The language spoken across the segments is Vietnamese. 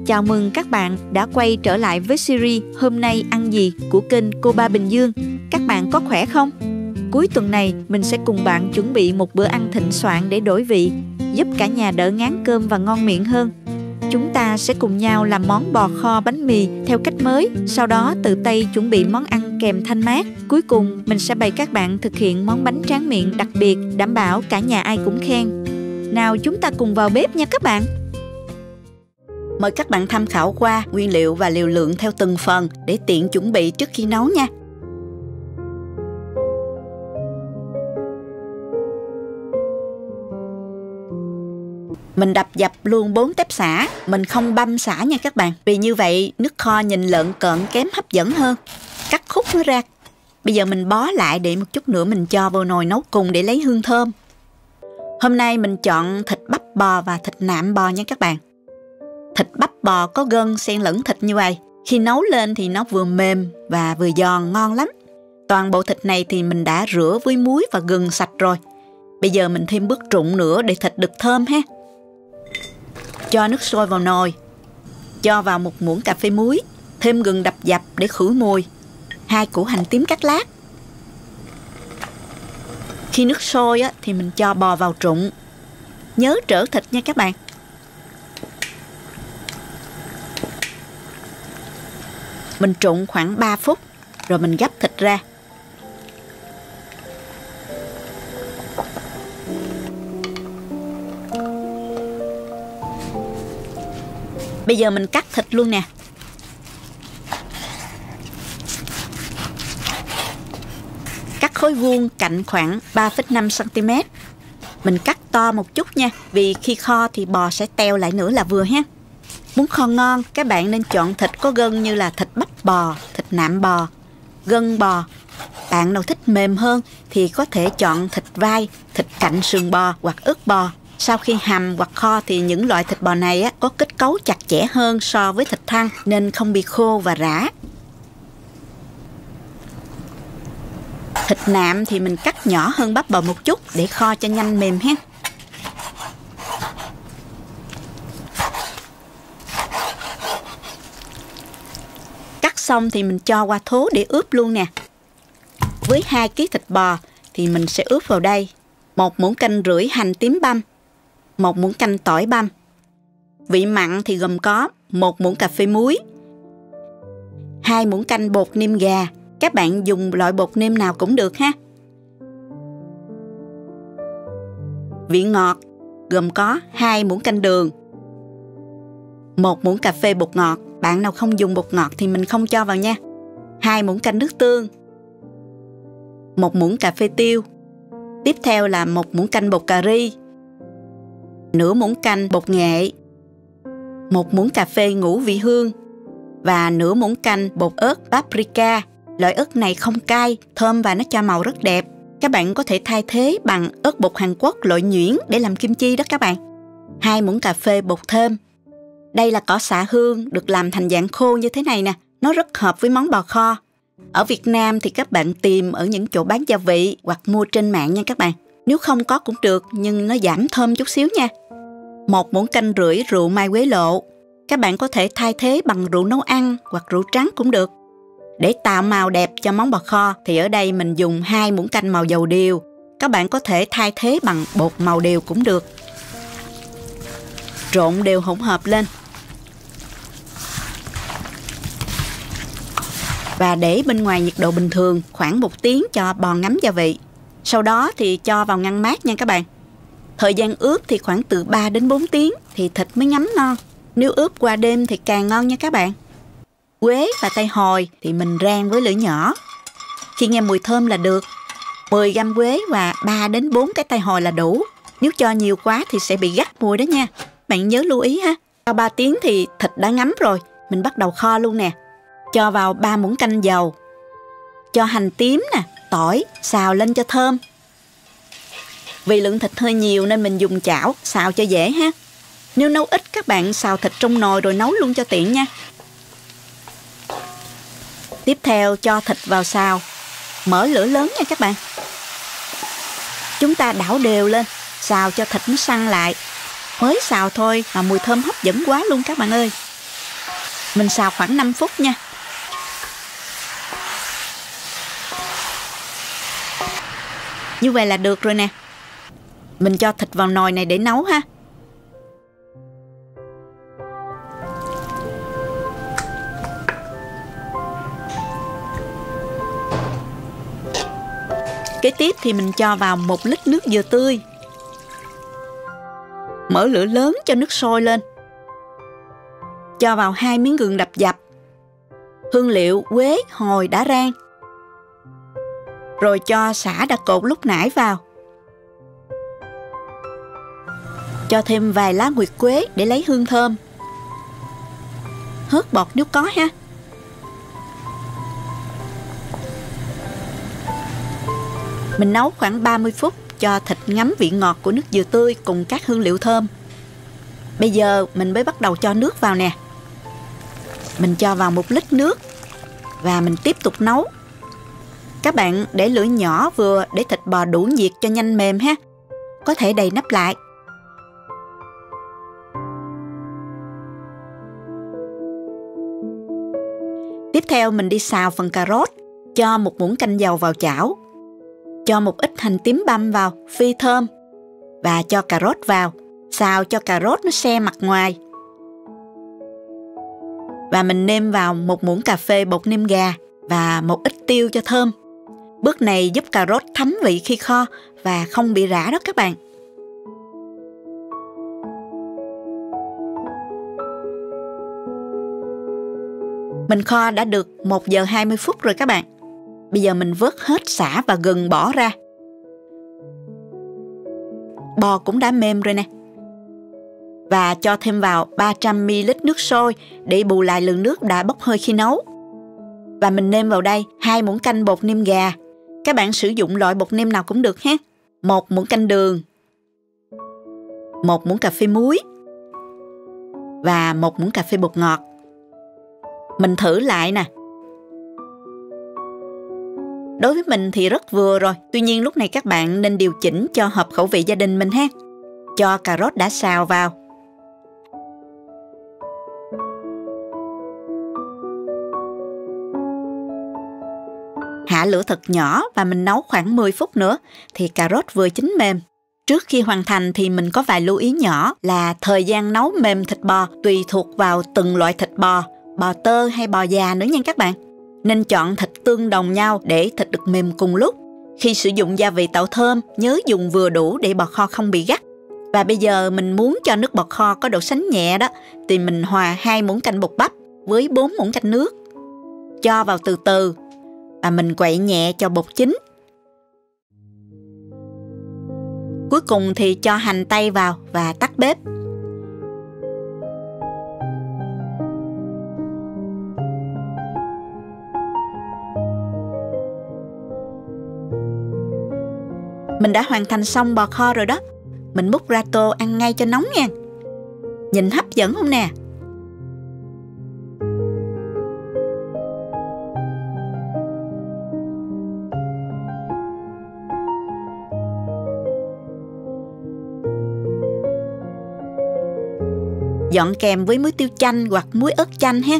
Chào mừng các bạn đã quay trở lại với series Hôm nay ăn gì của kênh Cô Ba Bình Dương. Các bạn có khỏe không? Cuối tuần này mình sẽ cùng bạn chuẩn bị một bữa ăn thịnh soạn để đổi vị, giúp cả nhà đỡ ngán cơm và ngon miệng hơn. Chúng ta sẽ cùng nhau làm món bò kho bánh mì theo cách mới, sau đó tự tay chuẩn bị món ăn kèm thanh mát. Cuối cùng mình sẽ bày các bạn thực hiện món bánh tráng miệng đặc biệt, đảm bảo cả nhà ai cũng khen. Nào chúng ta cùng vào bếp nha các bạn. Mời các bạn tham khảo qua nguyên liệu và liều lượng theo từng phần để tiện chuẩn bị trước khi nấu nha. Mình đập dập luôn 4 tép sả, mình không băm sả nha các bạn. Vì như vậy nước kho nhìn lợn cợn kém hấp dẫn hơn. Cắt khúc nó ra. Bây giờ mình bó lại để một chút nữa mình cho vào nồi nấu cùng để lấy hương thơm. Hôm nay mình chọn thịt bắp bò và thịt nạm bò nha các bạn. Thịt bắp bò có gân xen lẫn thịt như vậy. Khi nấu lên thì nó vừa mềm và vừa giòn ngon lắm. Toàn bộ thịt này thì mình đã rửa với muối và gừng sạch rồi. Bây giờ mình thêm bước trụng nữa để thịt được thơm ha. Cho nước sôi vào nồi. Cho vào 1 muỗng cà phê muối. Thêm gừng đập dập để khử mùi. 2 củ hành tím cắt lát. Khi nước sôi á, thì mình cho bò vào trụng. Nhớ trỡ thịt nha các bạn. Mình trụng khoảng 3 phút. Rồi mình gắp thịt ra. Bây giờ mình cắt thịt luôn nè. Cắt khối vuông cạnh khoảng 3,5 cm. Mình cắt to một chút nha. Vì khi kho thì bò sẽ teo lại nữa là vừa ha. Muốn kho ngon, các bạn nên chọn thịt có gân như là thịt bắp bò, thịt nạm bò, gân bò. Bạn nào thích mềm hơn thì có thể chọn thịt vai, thịt cạnh sườn bò hoặc ức bò. Sau khi hầm hoặc kho thì những loại thịt bò này có kết cấu chặt chẽ hơn so với thịt thăn nên không bị khô và rã. Thịt nạm thì mình cắt nhỏ hơn bắp bò một chút để kho cho nhanh mềm ha. Cắt xong thì mình cho qua thố để ướp luôn nè. Với 2 kg thịt bò thì mình sẽ ướp vào đây 1,5 muỗng canh hành tím băm, 1 muỗng canh tỏi băm. Vị mặn thì gồm có 1 muỗng cà phê muối, 2 muỗng canh bột nêm gà. Các bạn dùng loại bột nêm nào cũng được ha. Vị ngọt gồm có 2 muỗng canh đường, 1 muỗng cà phê bột ngọt. Bạn nào không dùng bột ngọt thì mình không cho vào nha. 2 muỗng canh nước tương, 1 muỗng cà phê tiêu. Tiếp theo là 1 muỗng canh bột cà ri, nửa muỗng canh bột nghệ, 1 muỗng cà phê ngũ vị hương và nửa muỗng canh bột ớt paprika. Loại ớt này không cay, thơm và nó cho màu rất đẹp. Các bạn có thể thay thế bằng ớt bột Hàn Quốc loại nhuyễn để làm kim chi đó các bạn. 2 muỗng cà phê bột thơm. Đây là cỏ xạ hương được làm thành dạng khô như thế này nè. Nó rất hợp với món bò kho. Ở Việt Nam thì các bạn tìm ở những chỗ bán gia vị hoặc mua trên mạng nha các bạn. Nếu không có cũng được nhưng nó giảm thơm chút xíu nha. 1 muỗng canh rưỡi rượu mai quế lộ. Các bạn có thể thay thế bằng rượu nấu ăn hoặc rượu trắng cũng được. Để tạo màu đẹp cho món bò kho thì ở đây mình dùng 2 muỗng canh màu dầu điều. Các bạn có thể thay thế bằng bột màu điều cũng được. Trộn đều hỗn hợp lên. Và để bên ngoài nhiệt độ bình thường khoảng 1 tiếng cho bò ngấm gia vị. Sau đó thì cho vào ngăn mát nha các bạn. Thời gian ướp thì khoảng từ 3 đến 4 tiếng thì thịt mới ngấm ngon. Nếu ướp qua đêm thì càng ngon nha các bạn. Quế và tây hồi thì mình rang với lửa nhỏ. Khi nghe mùi thơm là được. 10 gam quế và 3 đến 4 cái tây hồi là đủ. Nếu cho nhiều quá thì sẽ bị gắt mùi đó nha. Bạn nhớ lưu ý ha. Sau 3 tiếng thì thịt đã ngấm rồi. Mình bắt đầu kho luôn nè. Cho vào 3 muỗng canh dầu. Cho hành tím nè, tỏi, xào lên cho thơm. Vì lượng thịt hơi nhiều nên mình dùng chảo xào cho dễ ha. Nếu nấu ít các bạn xào thịt trong nồi rồi nấu luôn cho tiện nha. Tiếp theo cho thịt vào xào. Mở lửa lớn nha các bạn. Chúng ta đảo đều lên, xào cho thịt nó săn lại. Mới xào thôi mà mùi thơm hấp dẫn quá luôn các bạn ơi. Mình xào khoảng 5 phút nha. Như vậy là được rồi nè. Mình cho thịt vào nồi này để nấu ha. Kế tiếp thì mình cho vào 1 lít nước dừa tươi. Mở lửa lớn cho nước sôi lên. Cho vào 2 miếng gừng đập dập, hương liệu quế, hồi đã rang. Rồi cho sả đã cột lúc nãy vào. Cho thêm vài lá nguyệt quế để lấy hương thơm. Hớt bọt nếu có ha. Mình nấu khoảng 30 phút cho thịt ngấm vị ngọt của nước dừa tươi cùng các hương liệu thơm. Bây giờ mình mới bắt đầu cho nước vào nè. Mình cho vào 1 lít nước và mình tiếp tục nấu. Các bạn để lửa nhỏ vừa để thịt bò đủ nhiệt cho nhanh mềm ha. Có thể đầy nắp lại. Tiếp theo mình đi xào phần cà rốt. Cho 1 muỗng canh dầu vào chảo. Cho một ít hành tím băm vào, phi thơm. Và cho cà rốt vào. Xào cho cà rốt nó se mặt ngoài. Và mình nêm vào 1 muỗng cà phê bột nêm gà và một ít tiêu cho thơm. Bước này giúp cà rốt thấm vị khi kho và không bị rã đó các bạn. Mình kho đã được 1 giờ 20 phút rồi các bạn. Bây giờ mình vớt hết sả và gừng bỏ ra. Bò cũng đã mềm rồi nè. Và cho thêm vào 300ml nước sôi để bù lại lượng nước đã bốc hơi khi nấu. Và mình nêm vào đây 2 muỗng canh bột nêm gà. Các bạn sử dụng loại bột nêm nào cũng được ha. 1 muỗng canh đường, 1 muỗng cà phê muối và 1 muỗng cà phê bột ngọt. Mình thử lại nè. Đối với mình thì rất vừa rồi. Tuy nhiên lúc này các bạn nên điều chỉnh cho hợp khẩu vị gia đình mình ha. Cho cà rốt đã xào vào. Hạ lửa thật nhỏ và mình nấu khoảng 10 phút nữa thì cà rốt vừa chín mềm. Trước khi hoàn thành thì mình có vài lưu ý nhỏ là thời gian nấu mềm thịt bò tùy thuộc vào từng loại thịt bò, bò tơ hay bò già nữa nha các bạn. Nên chọn thịt tương đồng nhau để thịt được mềm cùng lúc. Khi sử dụng gia vị tạo thơm, nhớ dùng vừa đủ để bò kho không bị gắt. Và bây giờ mình muốn cho nước bò kho có độ sánh nhẹ đó, thì mình hòa 2 muỗng canh bột bắp với 4 muỗng canh nước. Cho vào từ từ và mình quậy nhẹ cho bột chín. Cuối cùng thì cho hành tây vào và tắt bếp. Mình đã hoàn thành xong bò kho rồi đó. Mình múc ra tô ăn ngay cho nóng nha. Nhìn hấp dẫn không nè? Dọn kèm với muối tiêu chanh hoặc muối ớt chanh ha.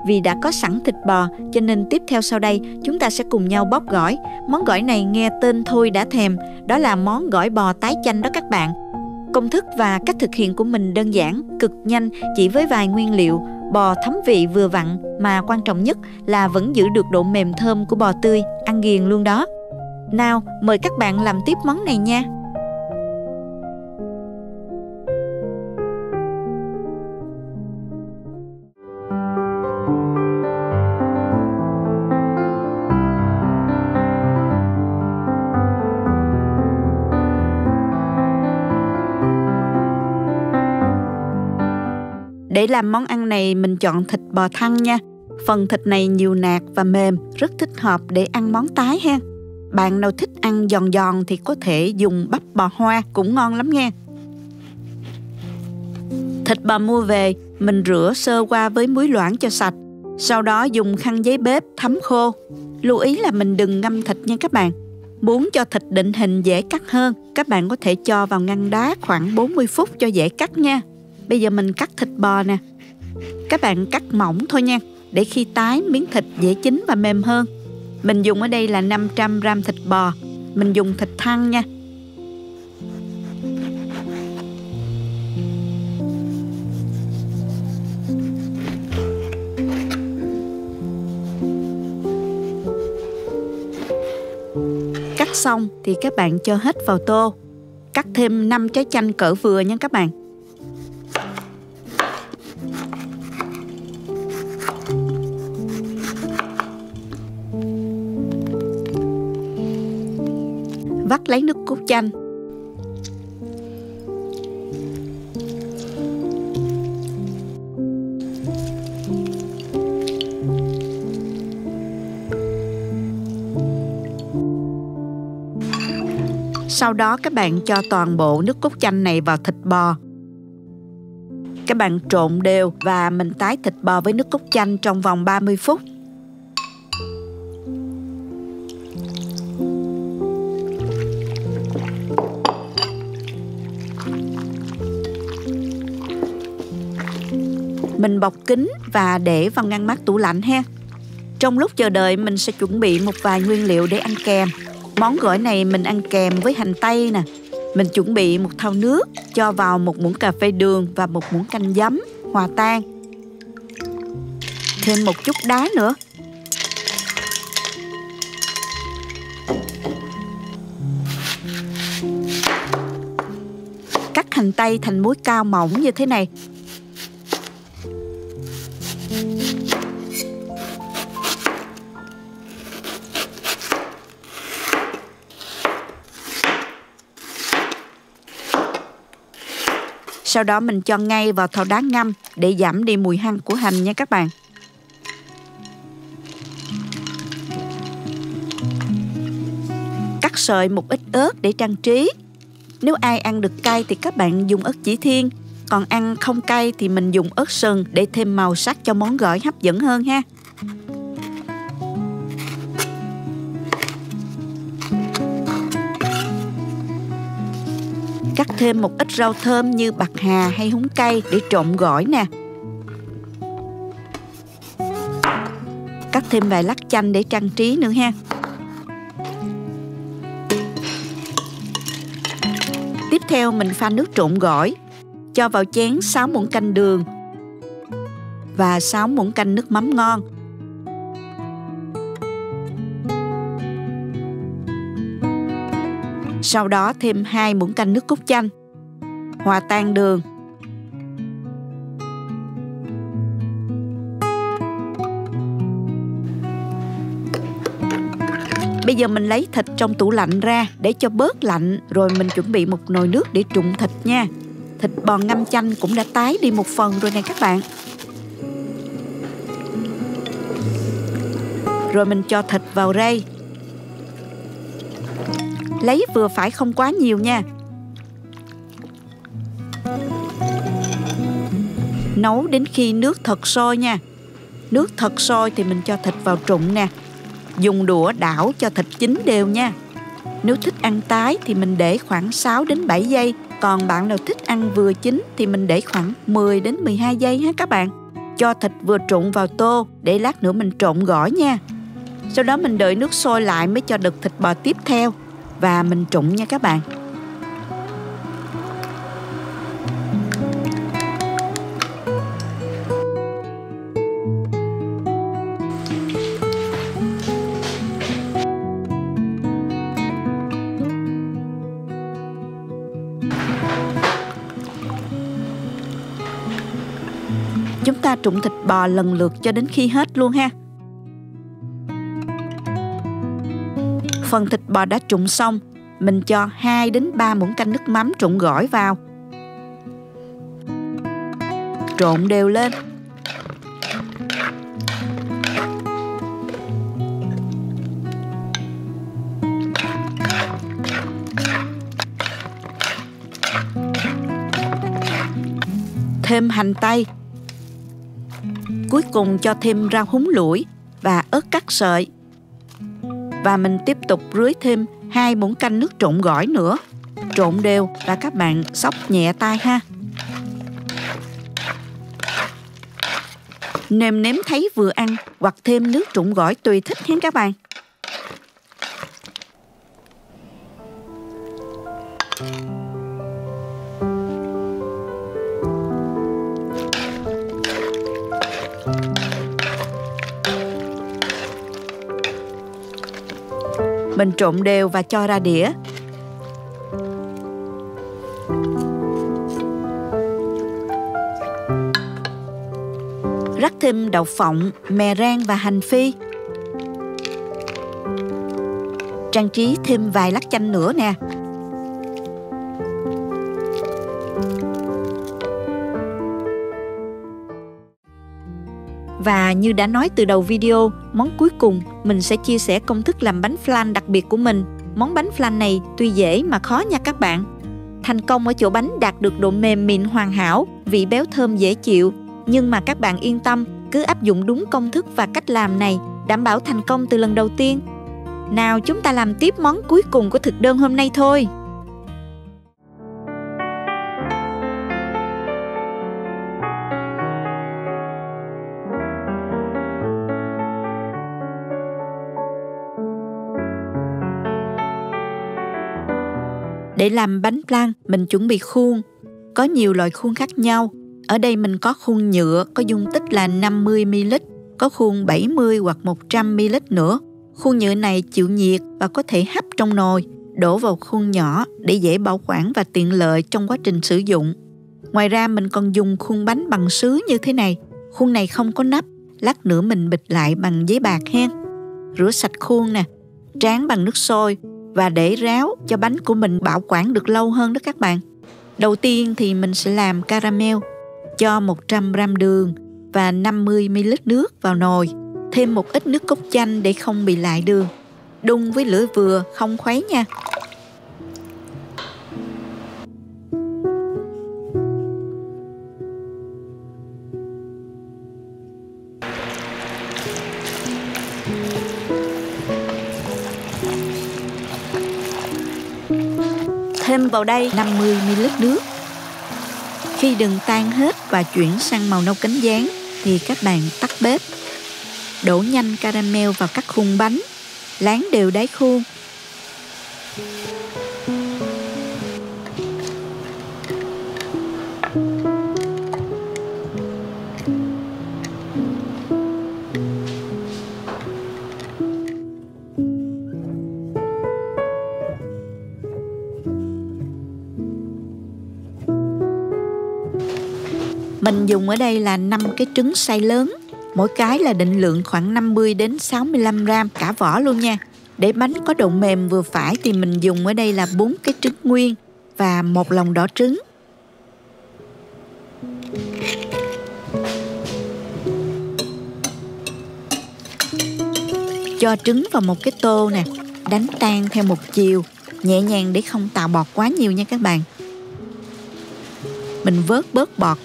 Vì đã có sẵn thịt bò cho nên tiếp theo sau đây chúng ta sẽ cùng nhau bóp gỏi. Món gỏi này nghe tên thôi đã thèm, đó là món gỏi bò tái chanh đó các bạn. Công thức và cách thực hiện của mình đơn giản, cực nhanh, chỉ với vài nguyên liệu. Bò thấm vị vừa vặn mà quan trọng nhất là vẫn giữ được độ mềm thơm của bò tươi, ăn ghiền luôn đó. Nào, mời các bạn làm tiếp món này nha. Để làm món ăn này mình chọn thịt bò thăn nha. Phần thịt này nhiều nạc và mềm, rất thích hợp để ăn món tái ha. Bạn nào thích ăn giòn giòn thì có thể dùng bắp bò hoa cũng ngon lắm nha. Thịt bò mua về, mình rửa sơ qua với muối loãng cho sạch. Sau đó dùng khăn giấy bếp thấm khô. Lưu ý là mình đừng ngâm thịt nha các bạn. Muốn cho thịt định hình dễ cắt hơn, các bạn có thể cho vào ngăn đá khoảng 40 phút cho dễ cắt nha. Bây giờ mình cắt thịt bò nè. Các bạn cắt mỏng thôi nha, để khi tái miếng thịt dễ chín và mềm hơn. Mình dùng ở đây là 500 g thịt bò. Mình dùng thịt thăn nha. Cắt xong thì các bạn cho hết vào tô. Cắt thêm 5 trái chanh cỡ vừa nha các bạn. Vắt lấy nước cốt chanh. Sau đó các bạn cho toàn bộ nước cốt chanh này vào thịt bò. Các bạn trộn đều và mình tái thịt bò với nước cốt chanh trong vòng 30 phút. Mình bọc kín và để vào ngăn mát tủ lạnh ha. Trong lúc chờ đợi mình sẽ chuẩn bị một vài nguyên liệu để ăn kèm. Món gỏi này mình ăn kèm với hành tây nè. Mình chuẩn bị một thau nước, cho vào 1 muỗng cà phê đường và 1 muỗng canh giấm, hòa tan. Thêm một chút đá nữa. Cắt hành tây thành múi cao mỏng như thế này. Sau đó mình cho ngay vào thau đá ngâm để giảm đi mùi hăng của hành nha các bạn. Cắt sợi một ít ớt để trang trí. Nếu ai ăn được cay thì các bạn dùng ớt chỉ thiên. Còn ăn không cay thì mình dùng ớt sừng để thêm màu sắc cho món gỏi hấp dẫn hơn ha. Cắt thêm một ít rau thơm như bạc hà hay húng cây để trộn gỏi nè. Cắt thêm vài lát chanh để trang trí nữa ha. Tiếp theo mình pha nước trộn gỏi. Cho vào chén 6 muỗng canh đường và 6 muỗng canh nước mắm ngon. Sau đó thêm 2 muỗng canh nước cốt chanh. Hòa tan đường. Bây giờ mình lấy thịt trong tủ lạnh ra để cho bớt lạnh, rồi mình chuẩn bị một nồi nước để trụng thịt nha. Thịt bò ngâm chanh cũng đã tái đi một phần rồi nè các bạn. Rồi mình cho thịt vào rây. Lấy vừa phải, không quá nhiều nha. Nấu đến khi nước thật sôi nha. Nước thật sôi thì mình cho thịt vào trụng nè. Dùng đũa đảo cho thịt chín đều nha. Nếu thích ăn tái thì mình để khoảng 6 đến 7 giây. Còn bạn nào thích ăn vừa chín thì mình để khoảng 10 đến 12 giây ha các bạn. Cho thịt vừa trụng vào tô để lát nữa mình trộn gỏi nha. Sau đó mình đợi nước sôi lại mới cho đợt thịt bò tiếp theo. Và mình trụng nha các bạn. Chúng ta trụng thịt bò lần lượt cho đến khi hết luôn ha. Phần thịt bò đã trụng xong, mình cho 2 đến 3 muỗng canh nước mắm trụng gỏi vào. Trộn đều lên. Thêm hành tây. Cuối cùng cho thêm rau húng lủi và ớt cắt sợi. Và mình tiếp tục rưới thêm 2 muỗng canh nước trộn gỏi nữa. Trộn đều và các bạn xóc nhẹ tay ha. Nêm nếm thấy vừa ăn hoặc thêm nước trụng gỏi tùy thích hen các bạn. Mình trộn đều và cho ra đĩa. Rắc thêm đậu phộng, mè rang và hành phi. Trang trí thêm vài lát chanh nữa nè. Và như đã nói từ đầu video, món cuối cùng mình sẽ chia sẻ công thức làm bánh flan đặc biệt của mình. Món bánh flan này tuy dễ mà khó nha các bạn. Thành công ở chỗ bánh đạt được độ mềm mịn hoàn hảo, vị béo thơm dễ chịu. Nhưng mà các bạn yên tâm, cứ áp dụng đúng công thức và cách làm này, đảm bảo thành công từ lần đầu tiên. Nào chúng ta làm tiếp món cuối cùng của thực đơn hôm nay thôi. Để làm bánh flan, mình chuẩn bị khuôn. Có nhiều loại khuôn khác nhau. Ở đây mình có khuôn nhựa có dung tích là 50ml, có khuôn 70 hoặc 100ml nữa. Khuôn nhựa này chịu nhiệt và có thể hấp trong nồi, đổ vào khuôn nhỏ để dễ bảo quản và tiện lợi trong quá trình sử dụng. Ngoài ra mình còn dùng khuôn bánh bằng sứ như thế này. Khuôn này không có nắp, lát nữa mình bịt lại bằng giấy bạc hen. Rửa sạch khuôn nè, tráng bằng nước sôi và để ráo cho bánh của mình bảo quản được lâu hơn đó các bạn. Đầu tiên thì mình sẽ làm caramel. Cho 100g đường và 50ml nước vào nồi. Thêm một ít nước cốt chanh để không bị lại đường. Đun với lửa vừa, không khuấy nha. Thêm vào đây 50ml nước. Khi đường tan hết và chuyển sang màu nâu cánh gián thì các bạn tắt bếp. Đổ nhanh caramel vào các khuôn bánh, láng đều đáy khuôn. Mình dùng ở đây là 5 cái trứng xay lớn. Mỗi cái là định lượng khoảng 50 đến 65g cả vỏ luôn nha. Để bánh có độ mềm vừa phải thì mình dùng ở đây là 4 cái trứng nguyên và 1 lòng đỏ trứng. Cho trứng vào một cái tô nè, đánh tan theo một chiều, nhẹ nhàng để không tạo bọt quá nhiều nha các bạn. Mình vớt bớt bọt.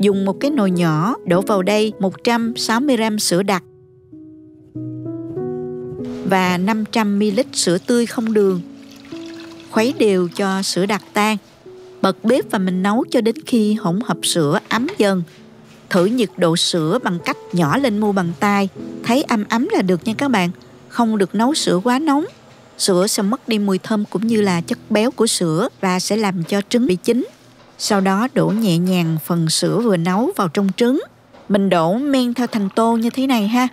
Dùng một cái nồi nhỏ đổ vào đây 160g sữa đặc và 500ml sữa tươi không đường. Khuấy đều cho sữa đặc tan. Bật bếp và mình nấu cho đến khi hỗn hợp sữa ấm dần. Thử nhiệt độ sữa bằng cách nhỏ lên mu bàn tay. Thấy ấm ấm là được nha các bạn. Không được nấu sữa quá nóng. Sữa sẽ mất đi mùi thơm cũng như là chất béo của sữa và sẽ làm cho trứng bị chín. Sau đó đổ nhẹ nhàng phần sữa vừa nấu vào trong trứng. Mình đổ men theo thành tô như thế này ha.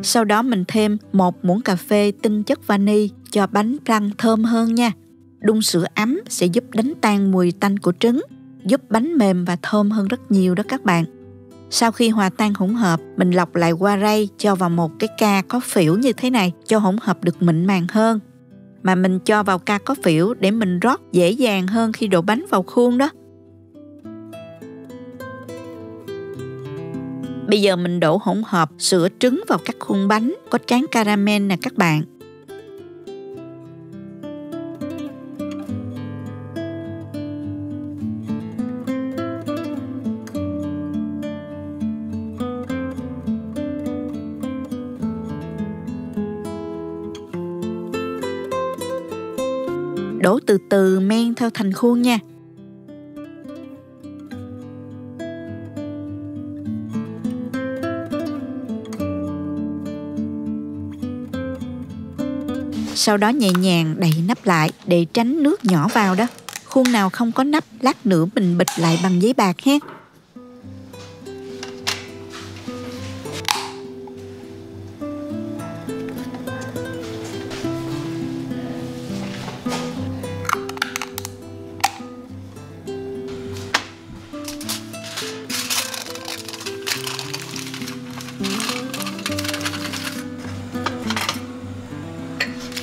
Sau đó mình thêm 1 muỗng cà phê tinh chất vani cho bánh flan thơm hơn nha. Đun sữa ấm sẽ giúp đánh tan mùi tanh của trứng, giúp bánh mềm và thơm hơn rất nhiều đó các bạn. Sau khi hòa tan hỗn hợp, mình lọc lại qua rây cho vào một cái ca có phễu như thế này cho hỗn hợp được mịn màng hơn. Mà mình cho vào ca có phễu để mình rót dễ dàng hơn khi đổ bánh vào khuôn đó. Bây giờ mình đổ hỗn hợp sữa trứng vào các khuôn bánh có tráng caramel nè các bạn. đổ từ từ men theo thành khuôn nha. Sau đó nhẹ nhàng đậy nắp lại để tránh nước nhỏ vào đó. Khuôn nào không có nắp, lát nữa mình bịt lại bằng giấy bạc ha.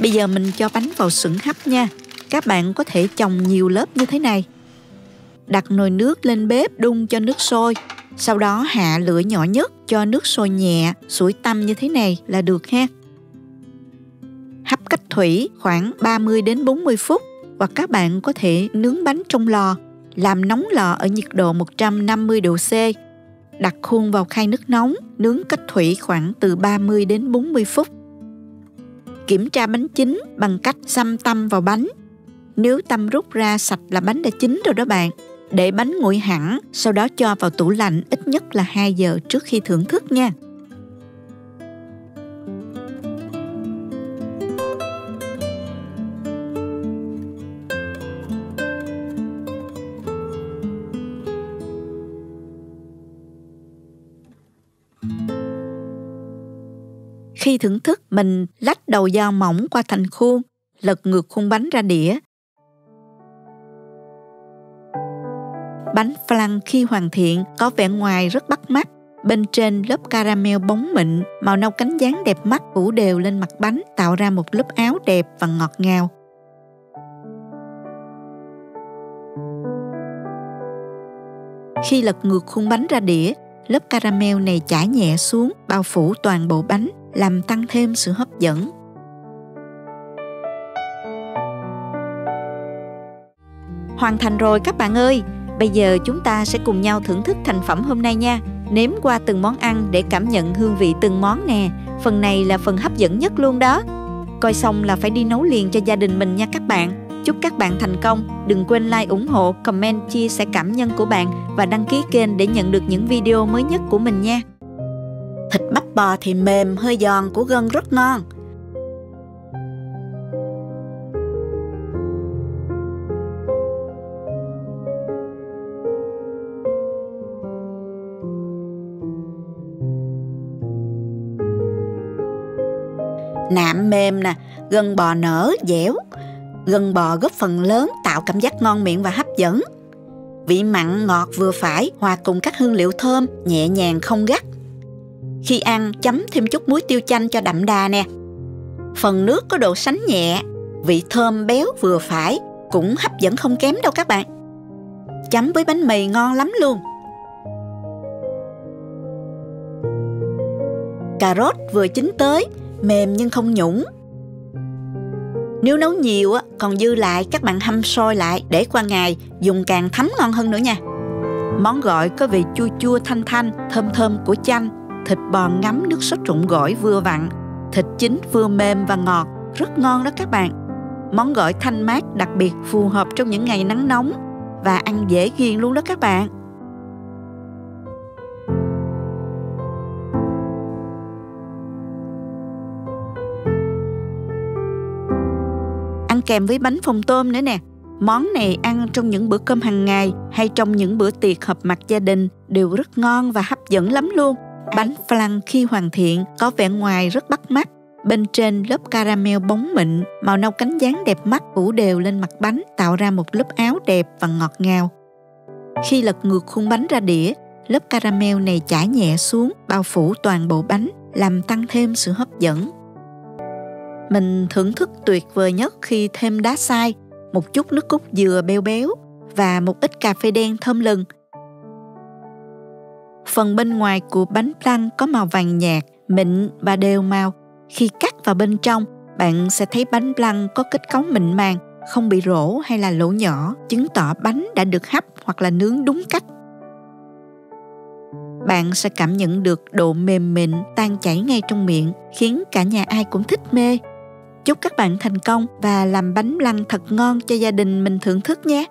Bây giờ mình cho bánh vào xửng hấp nha. Các bạn có thể chồng nhiều lớp như thế này. Đặt nồi nước lên bếp đun cho nước sôi. Sau đó hạ lửa nhỏ nhất cho nước sôi nhẹ, sủi tăm như thế này là được ha. Hấp cách thủy khoảng 30 đến 40 phút, hoặc các bạn có thể nướng bánh trong lò, làm nóng lò ở nhiệt độ 150 độ C. Đặt khuôn vào khay nước nóng, nướng cách thủy khoảng từ 30 đến 40 phút. Kiểm tra bánh chín bằng cách xăm tăm vào bánh. Nếu tăm rút ra sạch là bánh đã chín rồi đó bạn. Để bánh nguội hẳn, sau đó cho vào tủ lạnh ít nhất là 2 giờ trước khi thưởng thức nha. Khi thưởng thức, mình lách đầu dao mỏng qua thành khuôn, lật ngược khuôn bánh ra đĩa. Bánh flan khi hoàn thiện có vẻ ngoài rất bắt mắt. Bên trên lớp caramel bóng mịn, màu nâu cánh gián đẹp mắt phủ đều lên mặt bánh, tạo ra một lớp áo đẹp và ngọt ngào. Khi lật ngược khuôn bánh ra đĩa, lớp caramel này chảy nhẹ xuống, bao phủ toàn bộ bánh, làm tăng thêm sự hấp dẫn. Hoàn thành rồi các bạn ơi! Bây giờ chúng ta sẽ cùng nhau thưởng thức thành phẩm hôm nay nha. Nếm qua từng món ăn để cảm nhận hương vị từng món nè. Phần này là phần hấp dẫn nhất luôn đó. Coi xong là phải đi nấu liền cho gia đình mình nha các bạn. Chúc các bạn thành công. Đừng quên like, ủng hộ, comment, chia sẻ cảm nhận của bạn và đăng ký kênh để nhận được những video mới nhất của mình nha. Thịt bắp bò thì mềm, hơi giòn, của gân rất ngon. Nạm mềm nè, gân bò nở, dẻo. Gân bò góp phần lớn tạo cảm giác ngon miệng và hấp dẫn. Vị mặn ngọt vừa phải, hòa cùng các hương liệu thơm, nhẹ nhàng không gắt. Khi ăn, chấm thêm chút muối tiêu chanh cho đậm đà nè. Phần nước có độ sánh nhẹ, vị thơm béo vừa phải, cũng hấp dẫn không kém đâu các bạn. Chấm với bánh mì ngon lắm luôn. Cà rốt vừa chín tới, mềm nhưng không nhũng. Nếu nấu nhiều còn dư lại, các bạn hâm sôi lại để qua ngày dùng càng thấm ngon hơn nữa nha. Món gỏi có vị chua chua thanh thanh, thơm thơm của chanh. Thịt bò ngấm nước sốt trụng gỏi vừa vặn. Thịt chín vừa mềm và ngọt, rất ngon đó các bạn. Món gỏi thanh mát đặc biệt phù hợp trong những ngày nắng nóng và ăn dễ ghiền luôn đó các bạn. Ăn kèm với bánh phồng tôm nữa nè. Món này ăn trong những bữa cơm hàng ngày hay trong những bữa tiệc họp mặt gia đình đều rất ngon và hấp dẫn lắm luôn. Bánh flan khi hoàn thiện có vẻ ngoài rất bắt mắt. Bên trên lớp caramel bóng mịn, màu nâu cánh gián đẹp mắt phủ đều lên mặt bánh, tạo ra một lớp áo đẹp và ngọt ngào. Khi lật ngược khuôn bánh ra đĩa, lớp caramel này chảy nhẹ xuống, bao phủ toàn bộ bánh, làm tăng thêm sự hấp dẫn. Mình thưởng thức tuyệt vời nhất khi thêm đá xay, một chút nước cốt dừa béo béo và một ít cà phê đen thơm lừng. Phần bên ngoài của bánh flan có màu vàng nhạt, mịn và đều màu. Khi cắt vào bên trong, bạn sẽ thấy bánh flan có kết cấu mịn màng, không bị rỗ hay là lỗ nhỏ, chứng tỏ bánh đã được hấp hoặc là nướng đúng cách. Bạn sẽ cảm nhận được độ mềm mịn tan chảy ngay trong miệng, khiến cả nhà ai cũng thích mê. Chúc các bạn thành công và làm bánh lăng thật ngon cho gia đình mình thưởng thức nhé.